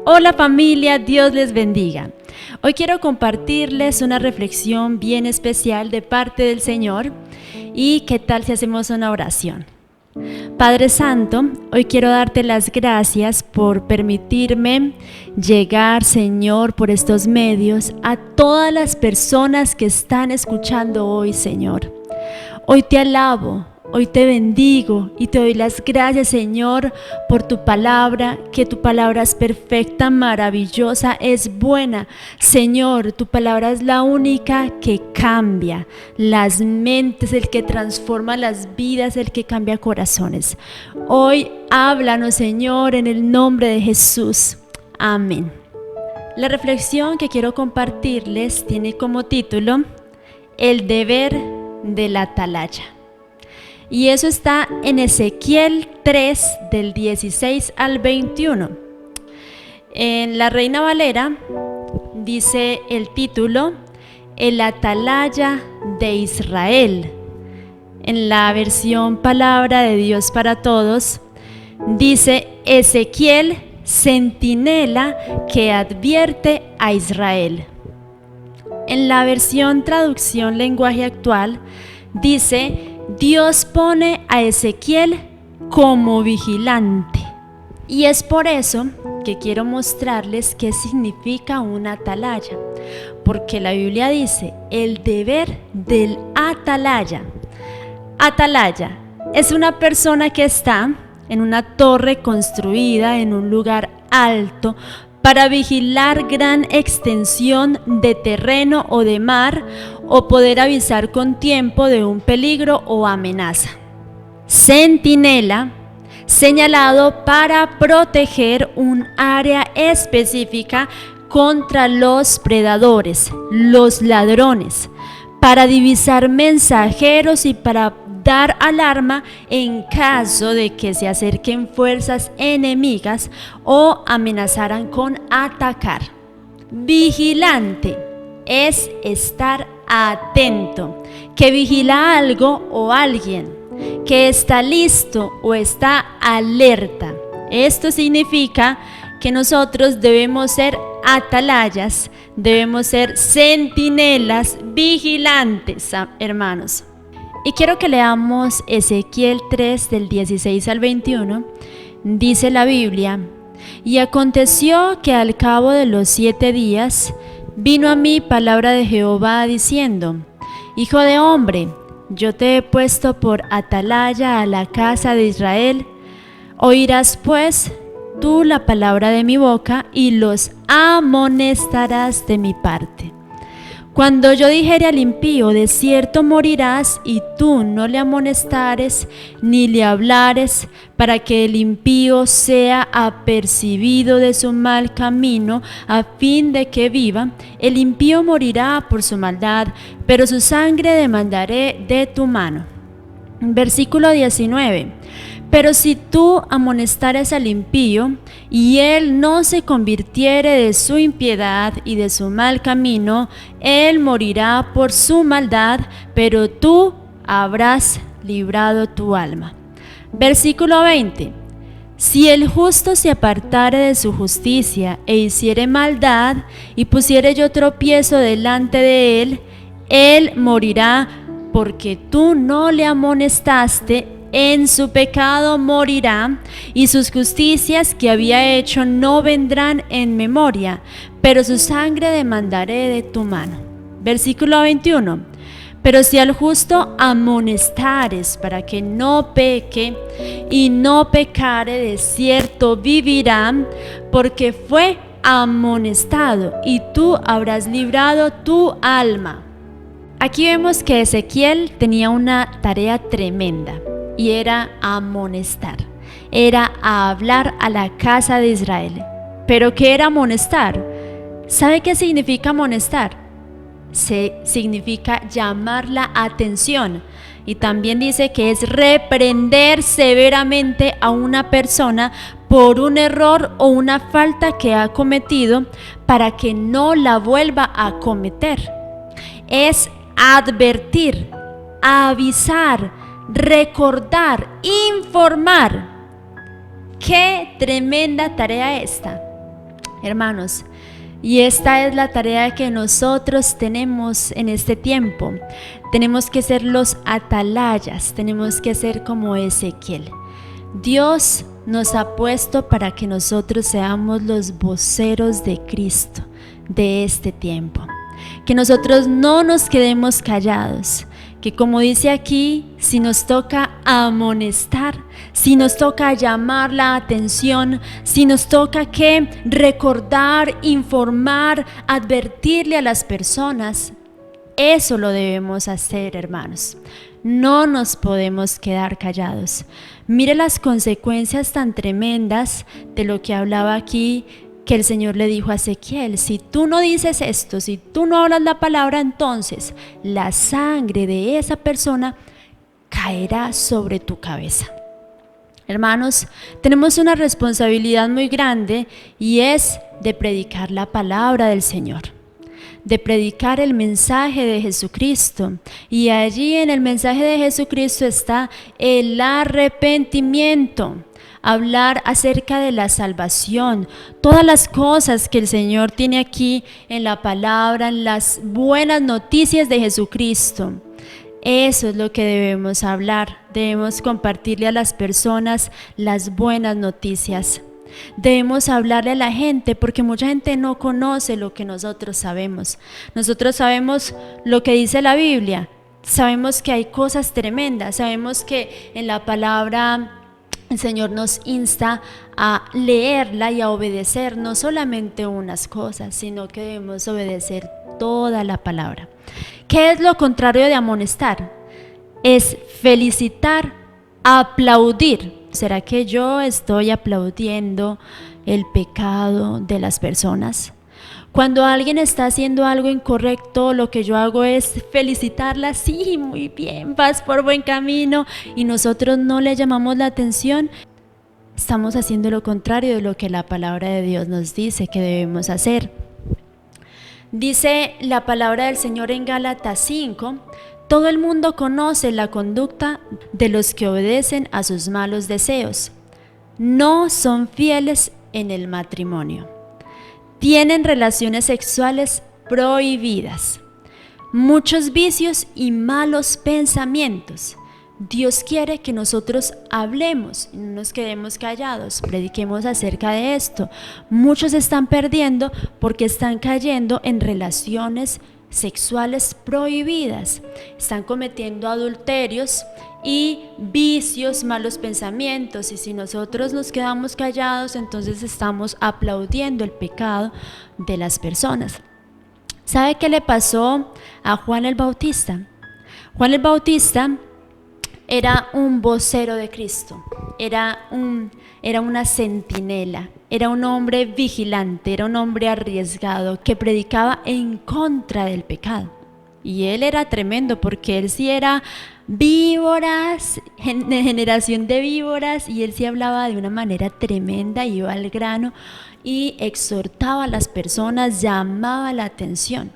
Hola familia, Dios les bendiga. Hoy quiero compartirles una reflexión bien especial de parte del Señor. ¿Y qué tal si hacemos una oración? Padre Santo, hoy quiero darte las gracias por permitirme llegar, Señor, por estos medios a todas las personas que están escuchando hoy, Señor. Hoy te alabo. Hoy te bendigo y te doy las gracias, Señor, por tu palabra, que tu palabra es perfecta, maravillosa, es buena. Señor, tu palabra es la única que cambia las mentes, el que transforma las vidas, el que cambia corazones. Hoy háblanos, Señor, en el nombre de Jesús. Amén. La reflexión que quiero compartirles tiene como título El deber de la atalaya. Y eso está en Ezequiel 3, del 16 al 21. En la Reina Valera dice el título, El atalaya de Israel. En la versión Palabra de Dios para Todos, dice Ezequiel, centinela que advierte a Israel. En la versión Traducción Lenguaje Actual, dice Dios pone a Ezequiel como vigilante. Y es por eso que quiero mostrarles qué significa una atalaya. Porque la Biblia dice el deber del atalaya. Atalaya es una persona que está en una torre construida en un lugar alto para vigilar gran extensión de terreno o de mar, o poder avisar con tiempo de un peligro o amenaza. Centinela, señalado para proteger un área específica contra los predadores, los ladrones, para divisar mensajeros y para dar alarma en caso de que se acerquen fuerzas enemigas o amenazaran con atacar. Vigilante es estar atento, que vigila algo o alguien, que está listo o está alerta. Esto significa que nosotros debemos ser atalayas, debemos ser centinelas, vigilantes, hermanos. Y quiero que leamos Ezequiel 3 del 16 al 21. Dice la Biblia, y aconteció que al cabo de los 7 días vino a mí palabra de Jehová diciendo, Hijo de hombre, yo te he puesto por atalaya a la casa de Israel. Oirás pues tú la palabra de mi boca y los amonestarás de mi parte. Cuando yo dijere al impío, de cierto morirás, y tú no le amonestares ni le hablares, para que el impío sea apercibido de su mal camino, a fin de que viva, el impío morirá por su maldad, pero su sangre demandaré de tu mano. Versículo 19. Pero si tú amonestares al impío, y él no se convirtiere de su impiedad y de su mal camino, él morirá por su maldad, pero tú habrás librado tu alma. Versículo 20. Si el justo se apartare de su justicia e hiciere maldad, y pusiere yo tropiezo delante de él morirá, porque tú no le amonestaste. En su pecado morirá, y sus justicias que había hecho no vendrán en memoria, pero su sangre demandaré de tu mano. Versículo 21. Pero si al justo amonestares para que no peque, y no pecare, de cierto vivirá, porque fue amonestado, y tú habrás librado tu alma. Aquí vemos que Ezequiel tenía una tarea tremenda. Y era amonestar, era hablar a la casa de Israel. ¿Pero qué era amonestar? ¿Sabe qué significa amonestar? Significa llamar la atención. Y también dice que es reprender severamente a una persona por un error o una falta que ha cometido para que no la vuelva a cometer. Es advertir, avisar, recordar, informar. Qué tremenda tarea esta. hermanos. Y esta es la tarea que nosotros tenemos en este tiempo. Tenemos que ser los atalayas, tenemos que ser como Ezequiel. Dios nos ha puesto para que nosotros seamos los voceros de Cristo de este tiempo. Que nosotros no nos quedemos callados. Que como dice aquí, si nos toca amonestar, si nos toca llamar la atención, si nos toca que recordar, informar, advertirle a las personas, eso lo debemos hacer, hermanos. No nos podemos quedar callados. Mire las consecuencias tan tremendas de lo que hablaba aquí, que el Señor le dijo a Ezequiel: si tú no dices esto, si tú no hablas la palabra, entonces la sangre de esa persona caerá sobre tu cabeza. Hermanos, tenemos una responsabilidad muy grande y es de predicar la palabra del Señor, de predicar el mensaje de Jesucristo. Y allí en el mensaje de Jesucristo está el arrepentimiento. Hablar acerca de la salvación, todas las cosas que el Señor tiene aquí en la palabra, en las buenas noticias de Jesucristo. Eso es lo que debemos hablar, debemos compartirle a las personas las buenas noticias. Debemos hablarle a la gente porque mucha gente no conoce lo que nosotros sabemos. Nosotros sabemos lo que dice la Biblia, sabemos que hay cosas tremendas, sabemos que en la palabra el Señor nos insta a leerla y a obedecer no solamente unas cosas, sino que debemos obedecer toda la palabra. ¿Qué es lo contrario de amonestar? Es felicitar, aplaudir. ¿Será que yo estoy aplaudiendo el pecado de las personas? Cuando alguien está haciendo algo incorrecto, lo que yo hago es felicitarla: sí, muy bien, vas por buen camino, y nosotros no le llamamos la atención. Estamos haciendo lo contrario de lo que la palabra de Dios nos dice que debemos hacer. Dice la palabra del Señor en Gálatas 5: todo el mundo conoce la conducta de los que obedecen a sus malos deseos. No son fieles en el matrimonio. Tienen relaciones sexuales prohibidas, muchos vicios y malos pensamientos. Dios quiere que nosotros hablemos, no nos quedemos callados, prediquemos acerca de esto. Muchos están perdiendo porque están cayendo en relaciones sexuales prohibidas, están cometiendo adulterios y vicios, malos pensamientos, y si nosotros nos quedamos callados, entonces estamos aplaudiendo el pecado de las personas. ¿Sabe qué le pasó a Juan el Bautista? Juan el Bautista era un vocero de Cristo, era una centinela, era un hombre vigilante, era un hombre arriesgado que predicaba en contra del pecado. Y él era tremendo porque él sí era víboras, generación de víboras, y él sí hablaba de una manera tremenda, iba al grano y exhortaba a las personas, llamaba la atención.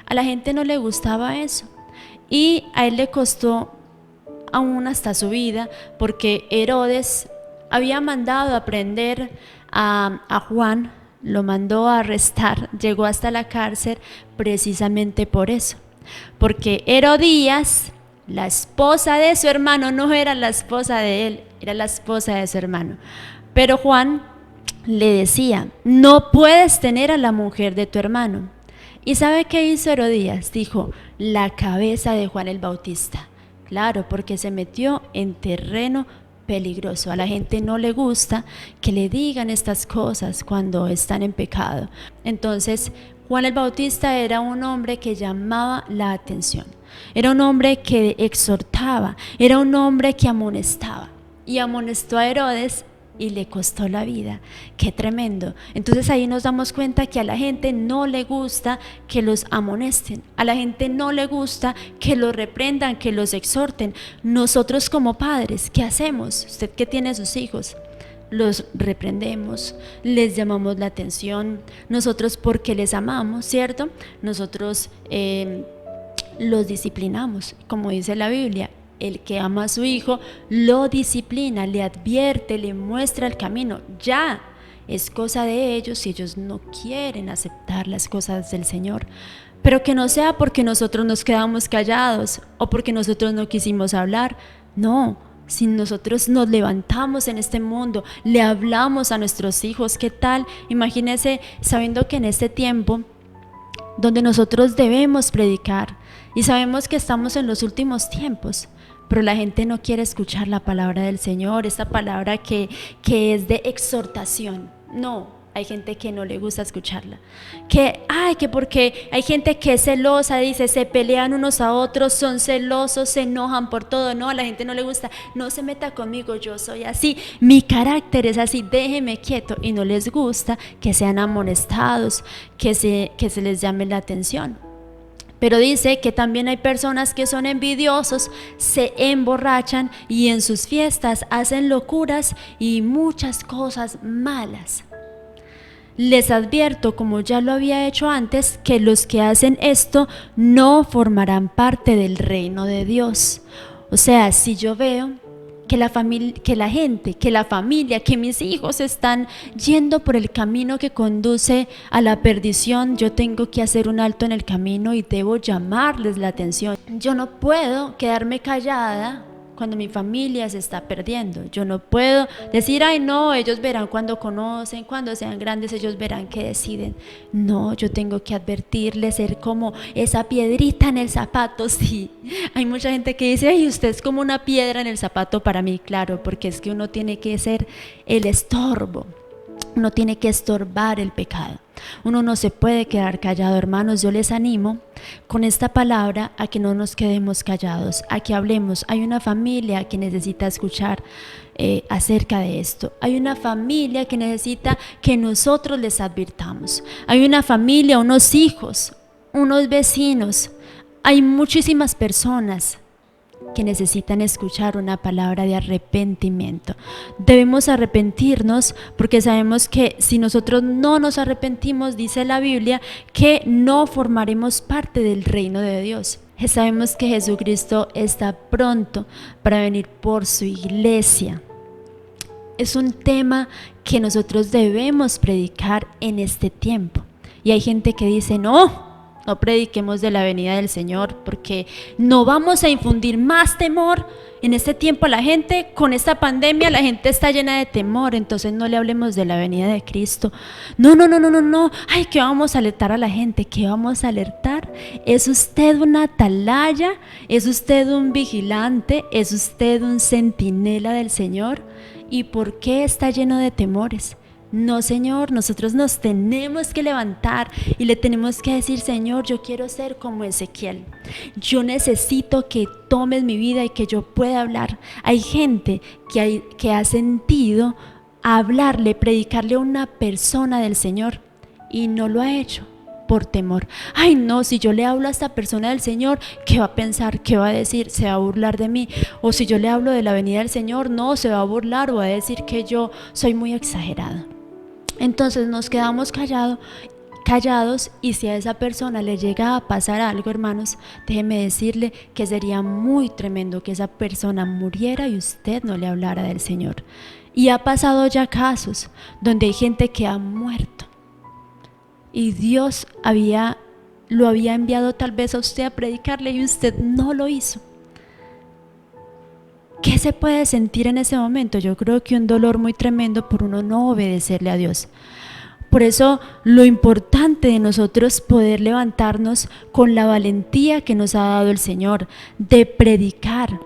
A la gente no le gustaba eso y a él le costó aún hasta su vida, porque Herodes había mandado a prender a Juan, lo mandó a arrestar, llegó hasta la cárcel precisamente por eso, porque Herodías, la esposa de su hermano, no era la esposa de él, era la esposa de su hermano. Pero Juan le decía: no puedes tener a la mujer de tu hermano. ¿Y sabe qué hizo Herodías? Dijo: la cabeza de Juan el Bautista. Claro, porque se metió en terreno peligroso. A la gente no le gusta que le digan estas cosas cuando están en pecado. Entonces, Juan el Bautista era un hombre que llamaba la atención, era un hombre que exhortaba, era un hombre que amonestaba, y amonestó a Herodes y le costó la vida. ¡Qué tremendo! Entonces ahí nos damos cuenta que a la gente no le gusta que los amonesten, a la gente no le gusta que los reprendan, que los exhorten. Nosotros como padres, ¿qué hacemos? Usted que tiene sus hijos, los reprendemos, les llamamos la atención, nosotros porque les amamos, ¿cierto? Nosotros los disciplinamos, como dice la Biblia. El que ama a su hijo lo disciplina, le advierte, le muestra el camino. Ya, es cosa de ellos si ellos no quieren aceptar las cosas del Señor. Pero que no sea porque nosotros nos quedamos callados o porque nosotros no quisimos hablar. No, si nosotros nos levantamos en este mundo, le hablamos a nuestros hijos, ¿qué tal? Imagínense sabiendo que en este tiempo donde nosotros debemos predicar y sabemos que estamos en los últimos tiempos, pero la gente no quiere escuchar la palabra del Señor, esta palabra que es de exhortación. No, hay gente que no le gusta escucharla, que porque hay gente que es celosa, dice, se pelean unos a otros, son celosos, se enojan por todo. No, a la gente no le gusta, no se meta conmigo, yo soy así, mi carácter es así, déjeme quieto. Y no les gusta que sean amonestados, que se les llame la atención. Pero dice que también hay personas que son envidiosos, se emborrachan y en sus fiestas hacen locuras y muchas cosas malas. Les advierto, como ya lo había hecho antes, que los que hacen esto no formarán parte del reino de Dios. O sea, si yo veo que la familia, que mis hijos están yendo por el camino que conduce a la perdición, yo tengo que hacer un alto en el camino y debo llamarles la atención. Yo no puedo quedarme callada cuando mi familia se está perdiendo. Yo no puedo decir, ay no, ellos verán cuando conocen, cuando sean grandes, ellos verán que deciden. No, yo tengo que advertirles, ser como esa piedrita en el zapato. Sí, hay mucha gente que dice, ay, usted es como una piedra en el zapato para mí. Claro, porque es que uno tiene que ser el estorbo, uno tiene que estorbar el pecado. Uno no se puede quedar callado, hermanos. Yo les animo con esta palabra a que no nos quedemos callados, a que hablemos. Hay una familia que necesita escuchar acerca de esto. Hay una familia que necesita que nosotros les advirtamos. Hay una familia, unos hijos, unos vecinos. Hay muchísimas personas que necesitan escuchar una palabra de arrepentimiento. Debemos arrepentirnos porque sabemos que si nosotros no nos arrepentimos, dice la Biblia, que no formaremos parte del reino de Dios. Sabemos que Jesucristo está pronto para venir por su iglesia. Es un tema que nosotros debemos predicar en este tiempo. Y hay gente que dice, no prediquemos de la venida del Señor porque no vamos a infundir más temor. En este tiempo la gente, con esta pandemia, la gente está llena de temor, entonces no le hablemos de la venida de Cristo. No, ay, ¿qué vamos a alertar a la gente? ¿Qué vamos a alertar? ¿Es usted una atalaya? ¿Es usted un vigilante? ¿Es usted un centinela del Señor? ¿Y por qué está lleno de temores? No, Señor, nosotros nos tenemos que levantar y le tenemos que decir, Señor, yo quiero ser como Ezequiel. Yo necesito que tomes mi vida y que yo pueda hablar. Hay gente que ha sentido hablarle, predicarle a una persona del Señor y no lo ha hecho por temor. Ay no, si yo le hablo a esta persona del Señor, ¿qué va a pensar? ¿Qué va a decir? ¿Se va a burlar de mí? O si yo le hablo de la venida del Señor, no, se va a burlar o va a decir que yo soy muy exagerado. Entonces nos quedamos callados y si a esa persona le llega a pasar algo, hermanos, déjeme decirle que sería muy tremendo que esa persona muriera y usted no le hablara del Señor. Y ha pasado ya casos donde hay gente que ha muerto y Dios lo había enviado tal vez a usted a predicarle y usted no lo hizo. ¿Qué se puede sentir en ese momento? Yo creo que un dolor muy tremendo por uno no obedecerle a Dios. Por eso lo importante de nosotros poder levantarnos con la valentía que nos ha dado el Señor, de predicar,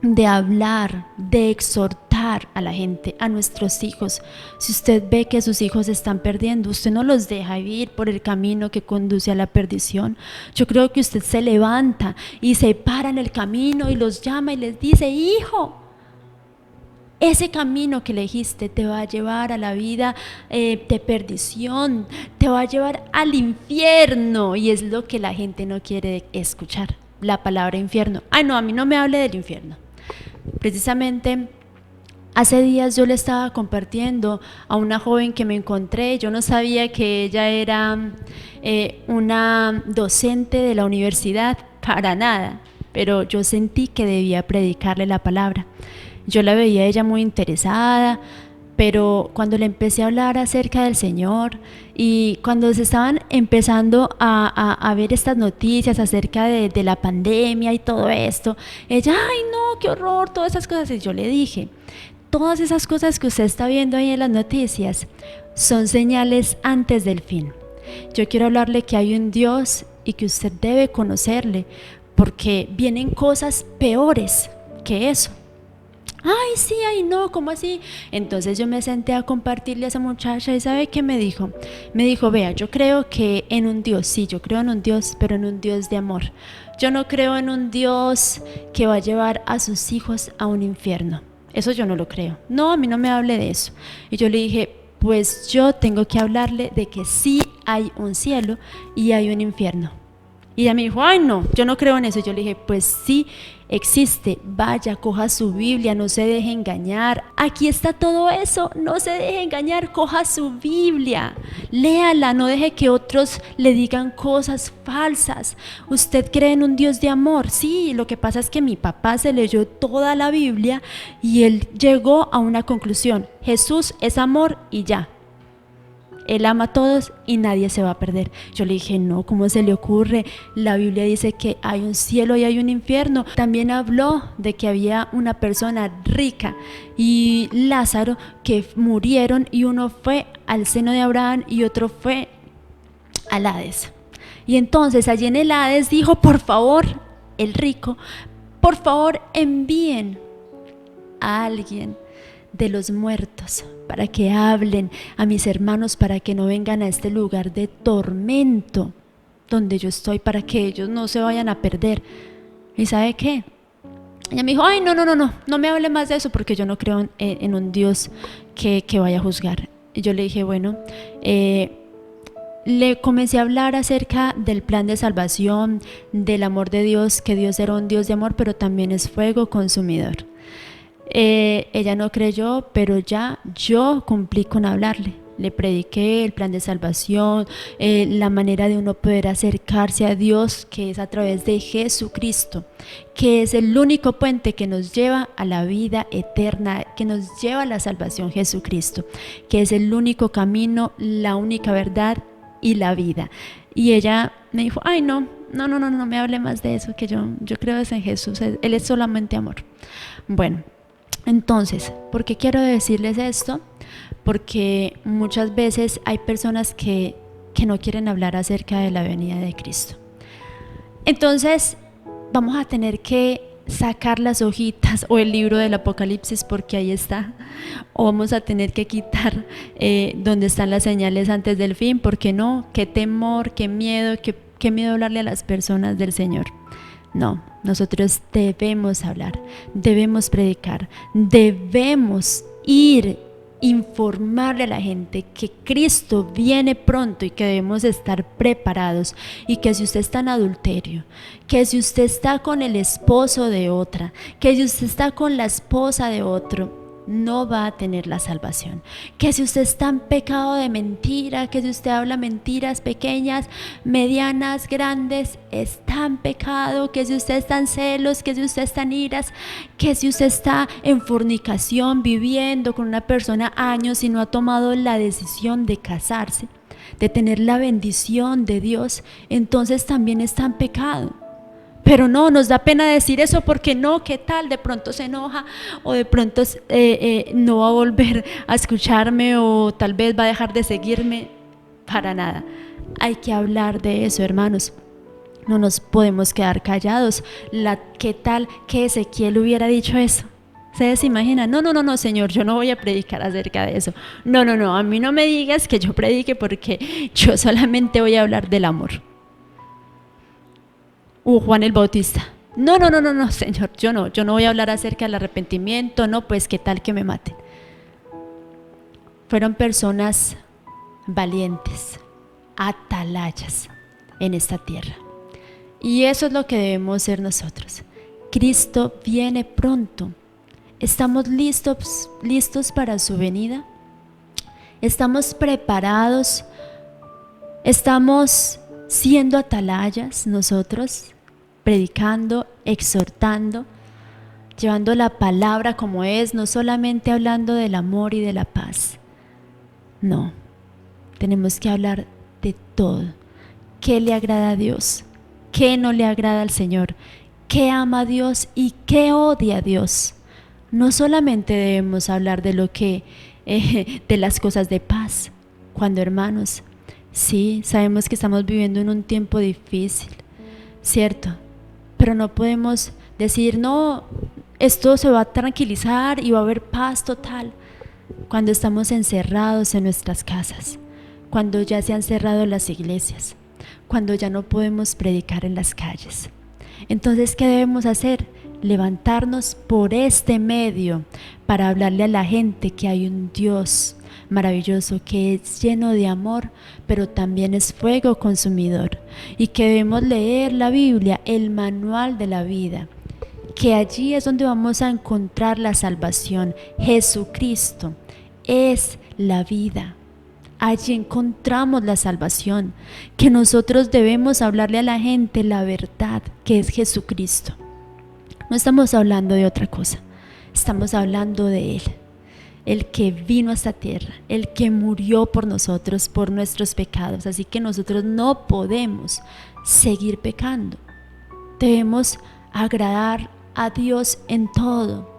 de hablar, de exhortar a la gente, a nuestros hijos. Si usted ve que sus hijos se están perdiendo, usted no los deja ir por el camino que conduce a la perdición. Yo creo que usted se levanta y se para en el camino y los llama y les dice, hijo, ese camino que elegiste te va a llevar a la vida de perdición, te va a llevar al infierno, y es lo que la gente no quiere escuchar, la palabra infierno. Ay no, a mí no me hable del infierno. Precisamente hace días yo le estaba compartiendo a una joven que me encontré. Yo no sabía que ella era una docente de la universidad, para nada, pero yo sentí que debía predicarle la palabra. Yo la veía a ella muy interesada, Pero cuando le empecé a hablar acerca del Señor y cuando se estaban empezando a ver estas noticias acerca de la pandemia y todo esto, ella, ay no, qué horror, todas esas cosas. Y yo le dije, todas esas cosas que usted está viendo ahí en las noticias son señales antes del fin. Yo quiero hablarle que hay un Dios y que usted debe conocerle, porque vienen cosas peores que eso. Ay, sí, ay, no, ¿cómo así? Entonces yo me senté a compartirle a esa muchacha y ¿sabe qué me dijo? Me dijo, vea, yo creo que en un Dios, sí, yo creo en un Dios, pero en un Dios de amor. Yo no creo en un Dios que va a llevar a sus hijos a un infierno. Eso yo no lo creo. No, a mí no me hable de eso. Y yo le dije, pues yo tengo que hablarle de que sí hay un cielo y hay un infierno. Y ella me dijo, ay no, yo no creo en eso. Yo le dije, pues sí existe, vaya, coja su Biblia, no se deje engañar. Aquí está todo eso, no se deje engañar, coja su Biblia, léala, no deje que otros le digan cosas falsas. Usted cree en un Dios de amor, sí, lo que pasa es que mi papá se leyó toda la Biblia y él llegó a una conclusión, Jesús es amor y ya. Él ama a todos y nadie se va a perder. Yo le dije, no, ¿cómo se le ocurre? La Biblia dice que hay un cielo y hay un infierno. También habló de que había una persona rica y Lázaro que murieron y uno fue al seno de Abraham y otro fue al Hades. Y entonces allí en el Hades dijo, por favor, el rico, por favor envíen a alguien de los muertos para que hablen a mis hermanos, para que no vengan a este lugar de tormento donde yo estoy, para que ellos no se vayan a perder. ¿Y sabe qué? Ella me dijo, ay no me hable más de eso porque yo no creo en un Dios que vaya a juzgar. Y yo le dije, bueno, le comencé a hablar acerca del plan de salvación, del amor de Dios, que Dios era un Dios de amor, pero también es fuego consumidor. Ella no creyó, pero ya yo cumplí con hablarle. Le prediqué el plan de salvación, la manera de uno poder acercarse a Dios, que es a través de Jesucristo, que es el único puente que nos lleva a la vida eterna, que nos lleva a la salvación, Jesucristo, que es el único camino, la única verdad y la vida. Y ella me dijo, ay no me hable más de eso, que yo creo en Jesús, Él es solamente amor. Bueno, entonces, ¿por qué quiero decirles esto? Porque muchas veces hay personas que no quieren hablar acerca de la venida de Cristo. Entonces, vamos a tener que sacar las hojitas o el libro del Apocalipsis porque ahí está, o vamos a tener que quitar donde están las señales antes del fin, porque no, qué temor, qué miedo hablarle a las personas del Señor. No, nosotros debemos hablar, debemos predicar, debemos informarle a la gente que Cristo viene pronto y que debemos estar preparados, y que si usted está en adulterio, que si usted está con el esposo de otra, que si usted está con la esposa de otro, no va a tener la salvación. Que si usted está en pecado de mentira, que si usted habla mentiras pequeñas, medianas, grandes, está en pecado. Que si usted está en celos, que si usted está en iras, que si usted está en fornicación, viviendo con una persona años y no ha tomado la decisión de casarse, de tener la bendición de Dios, entonces también está en pecado. Pero no, nos da pena decir eso porque no, ¿qué tal? De pronto se enoja o de pronto no va a volver a escucharme o tal vez va a dejar de seguirme. Para nada. Hay que hablar de eso, hermanos. No nos podemos quedar callados. ¿Qué tal que Ezequiel hubiera dicho eso? ¿Ustedes imaginan? No, Señor, yo no voy a predicar acerca de eso. No, a mí no me digas que yo predique porque yo solamente voy a hablar del amor. Juan el Bautista, no, Señor, yo no voy a hablar acerca del arrepentimiento, no, pues qué tal que me maten. Fueron personas valientes, atalayas en esta tierra, y eso es lo que debemos ser nosotros. Cristo viene pronto. ¿Estamos listos para su venida? ¿Estamos preparados? ¿Estamos siendo atalayas nosotros, predicando, exhortando? llevando la palabra como es, no solamente hablando del amor y de la paz. No, tenemos que hablar de todo. ¿Qué le agrada a Dios? ¿Qué no le agrada al Señor? ¿Qué ama a Dios y qué odia a Dios? No solamente debemos hablar de lo que, de las cosas de paz. Cuando, hermanos, sí, sabemos que estamos viviendo en un tiempo difícil, ¿cierto? Pero no podemos decir, no, esto se va a tranquilizar y va a haber paz total. Cuando estamos encerrados en nuestras casas, cuando ya se han cerrado las iglesias, cuando ya no podemos predicar en las calles. Entonces, ¿qué debemos hacer? Levantarnos por este medio para hablarle a la gente que hay un Dios maravilloso que es lleno de amor, pero también es fuego consumidor, y que debemos leer la Biblia, el manual de la vida, que allí es donde vamos a encontrar la salvación. Jesucristo es la vida. Allí encontramos la salvación, que nosotros debemos hablarle a la gente la verdad, que es Jesucristo. No estamos hablando de otra cosa, estamos hablando de Él, el que vino a esta tierra, el que murió por nosotros, por nuestros pecados. Así que nosotros no podemos seguir pecando. Debemos agradar a Dios en todo.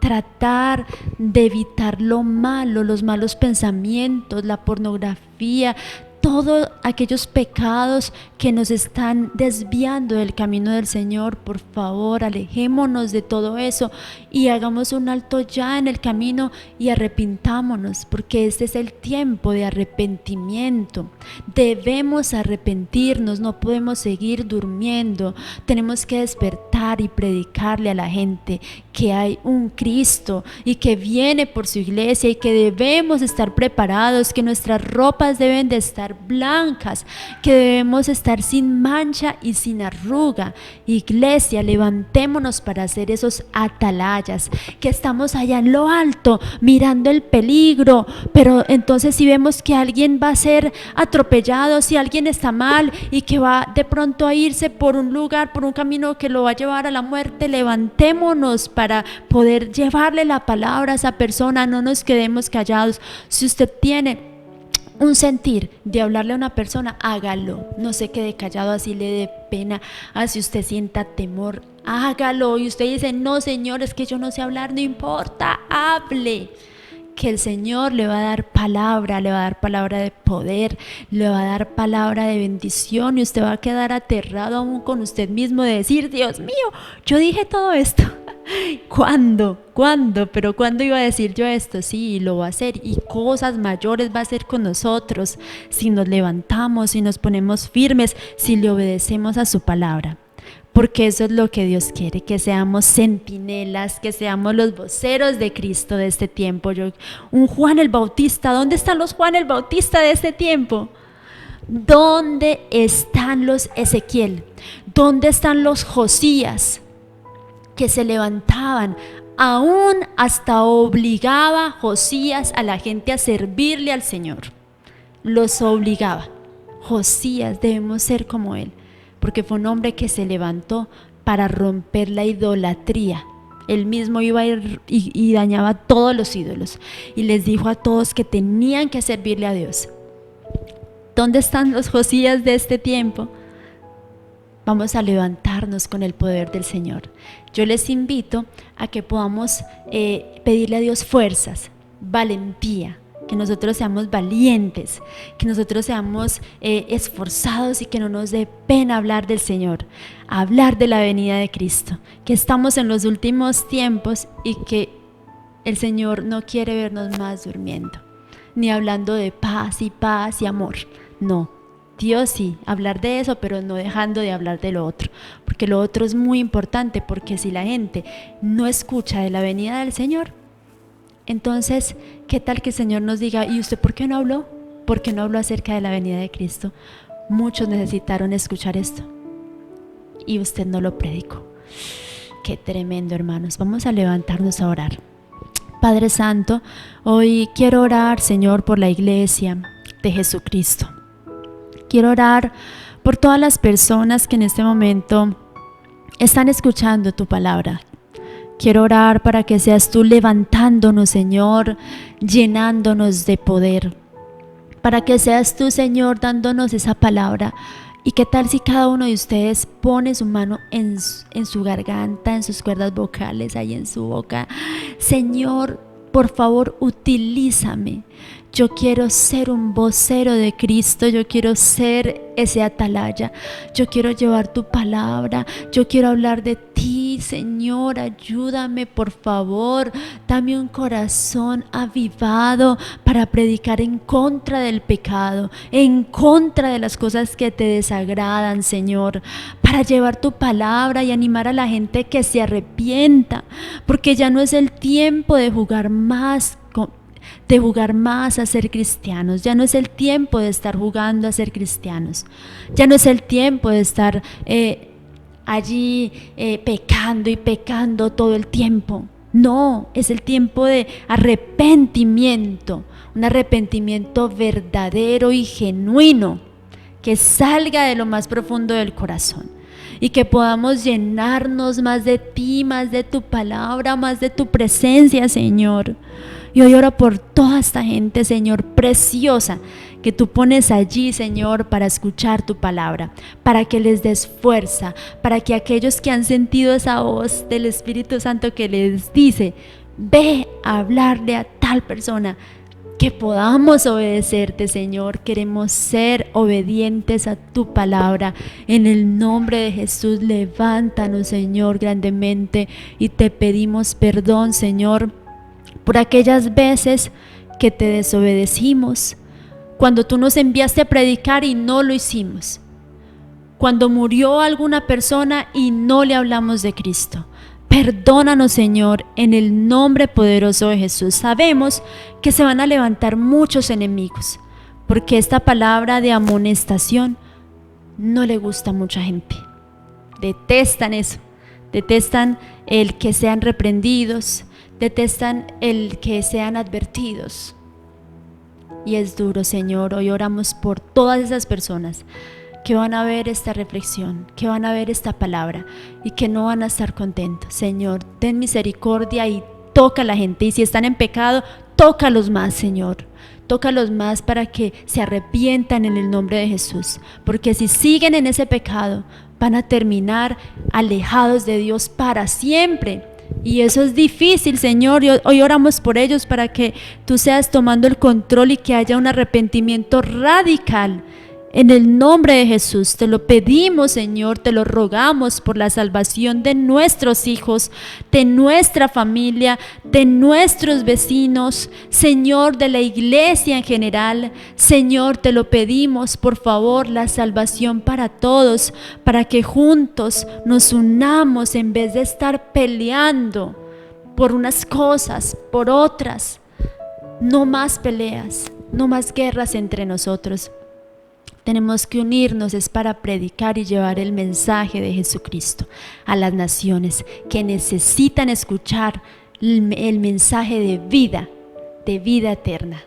Tratar de evitar lo malo, los malos pensamientos, la pornografía, todos aquellos pecados que nos están desviando del camino del Señor. Por favor, alejémonos de todo eso y hagamos un alto ya en el camino y arrepintámonos, porque este es el tiempo de arrepentimiento. Debemos arrepentirnos, no podemos seguir durmiendo. Tenemos que despertar y predicarle a la gente que hay un Cristo y que viene por su iglesia, y que debemos estar preparados, que nuestras ropas deben de estar blancas, que debemos estar sin mancha y sin arruga. Iglesia, levantémonos para hacer esos atalayas, que estamos allá en lo alto mirando el peligro, pero entonces si vemos que alguien va a ser atropellado, si alguien está mal y que va de pronto a irse por un lugar, por un camino que lo va a llevar a la muerte, levantémonos para poder llevarle la palabra a esa persona. No nos quedemos callados. Si usted tiene un sentir de hablarle a una persona, hágalo. No se quede callado, así le dé pena, así usted sienta temor, hágalo. Y usted dice, no, Señor, es que yo no sé hablar, no importa, hable. Que el Señor le va a dar palabra, le va a dar palabra de poder, le va a dar palabra de bendición, y usted va a quedar aterrado aún con usted mismo de decir, Dios mío, yo dije todo esto. ¿Cuándo? ¿Pero cuándo iba a decir yo esto? Sí, lo va a hacer, y cosas mayores va a hacer con nosotros si nos levantamos, si nos ponemos firmes, si le obedecemos a su palabra. Porque eso es lo que Dios quiere, que seamos centinelas, que seamos los voceros de Cristo de este tiempo. Un Juan el Bautista, ¿dónde están los Juan el Bautista de este tiempo? ¿Dónde están los Ezequiel? ¿Dónde están los Josías? Que se levantaban, aún hasta obligaba Josías a la gente a servirle al Señor. Los obligaba. Josías, debemos ser como él, porque fue un hombre que se levantó para romper la idolatría. Él mismo iba y dañaba todos los ídolos, y les dijo a todos que tenían que servirle a Dios. ¿Dónde están los Josías de este tiempo? Vamos a levantarnos con el poder del Señor. Yo les invito a que podamos pedirle a Dios fuerzas, valentía, que nosotros seamos valientes, que nosotros seamos esforzados, y que no nos dé pena hablar del Señor, hablar de la venida de Cristo, que estamos en los últimos tiempos y que el Señor no quiere vernos más durmiendo, ni hablando de paz y amor. No, Dios sí, hablar de eso, pero no dejando de hablar de lo otro, porque lo otro es muy importante, porque si la gente no escucha de la venida del Señor, entonces, ¿qué tal que el Señor nos diga, ¿y usted por qué no habló? ¿Por qué no habló acerca de la venida de Cristo? Muchos necesitaron escuchar esto y usted no lo predicó. Qué tremendo, hermanos. Vamos a levantarnos a orar. Padre Santo, hoy quiero orar, Señor, por la iglesia de Jesucristo. Quiero orar por todas las personas que en este momento están escuchando tu palabra, Quiero orar para que seas tú levantándonos, Señor, llenándonos de poder. Para que seas tú, Señor, dándonos esa palabra. ¿Y qué tal si cada uno de ustedes pone su mano en su garganta, en sus cuerdas vocales, ahí en su boca? Señor, por favor, utilízame. Yo quiero ser un vocero de Cristo, yo quiero ser ese atalaya, yo quiero llevar tu palabra, yo quiero hablar de ti, Señor, ayúdame por favor, dame un corazón avivado para predicar en contra del pecado, en contra de las cosas que te desagradan, Señor, para llevar tu palabra y animar a la gente que se arrepienta, porque ya no es el tiempo de jugar más a ser cristianos. Ya no es el tiempo de estar jugando a ser cristianos. Ya no es el tiempo de estar allí pecando y pecando todo el tiempo. No, es el tiempo de arrepentimiento, un arrepentimiento verdadero y genuino, que salga de lo más profundo del corazón. Y que podamos llenarnos más de ti, más de tu palabra, más de tu presencia, Señor. Y hoy oro por toda esta gente, Señor, preciosa, que tú pones allí, Señor, para escuchar tu palabra, para que les des fuerza, para que aquellos que han sentido esa voz del Espíritu Santo que les dice, ve a hablarle a tal persona, que podamos obedecerte, Señor. Queremos ser obedientes a tu palabra. En el nombre de Jesús, levántanos, Señor, grandemente, y te pedimos perdón, Señor, por aquellas veces que te desobedecimos, cuando tú nos enviaste a predicar y no lo hicimos, cuando murió alguna persona y no le hablamos de Cristo. Perdónanos, Señor, en el nombre poderoso de Jesús. Sabemos que se van a levantar muchos enemigos, porque esta palabra de amonestación no le gusta a mucha gente. Detestan eso, detestan el que sean reprendidos, detestan el que sean advertidos. Y es duro, Señor. Hoy oramos por todas esas personas que van a ver esta reflexión, que van a ver esta palabra y que no van a estar contentos. Señor, ten misericordia y toca a la gente. Y si están en pecado, tócalos más, Señor. Tócalos más para que se arrepientan en el nombre de Jesús. Porque si siguen en ese pecado, van a terminar alejados de Dios para siempre. Y eso es difícil, Señor. Hoy oramos por ellos para que tú seas tomando el control y que haya un arrepentimiento radical. En el nombre de Jesús te lo pedimos, Señor, te lo rogamos por la salvación de nuestros hijos, de nuestra familia, de nuestros vecinos, Señor, de la iglesia en general. Señor, te lo pedimos, por favor, la salvación para todos, para que juntos nos unamos en vez de estar peleando por unas cosas, por otras. No más peleas, no más guerras entre nosotros. Tenemos que unirnos, es para predicar y llevar el mensaje de Jesucristo a las naciones que necesitan escuchar el mensaje de vida eterna.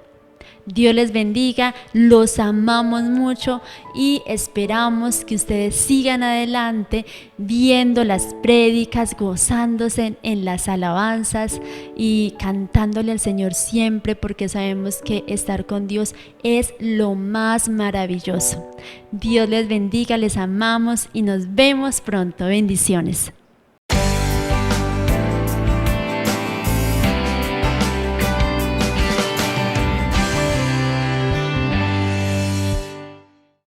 Dios les bendiga, los amamos mucho y esperamos que ustedes sigan adelante viendo las prédicas, gozándose en las alabanzas y cantándole al Señor siempre, porque sabemos que estar con Dios es lo más maravilloso. Dios les bendiga, les amamos y nos vemos pronto. Bendiciones.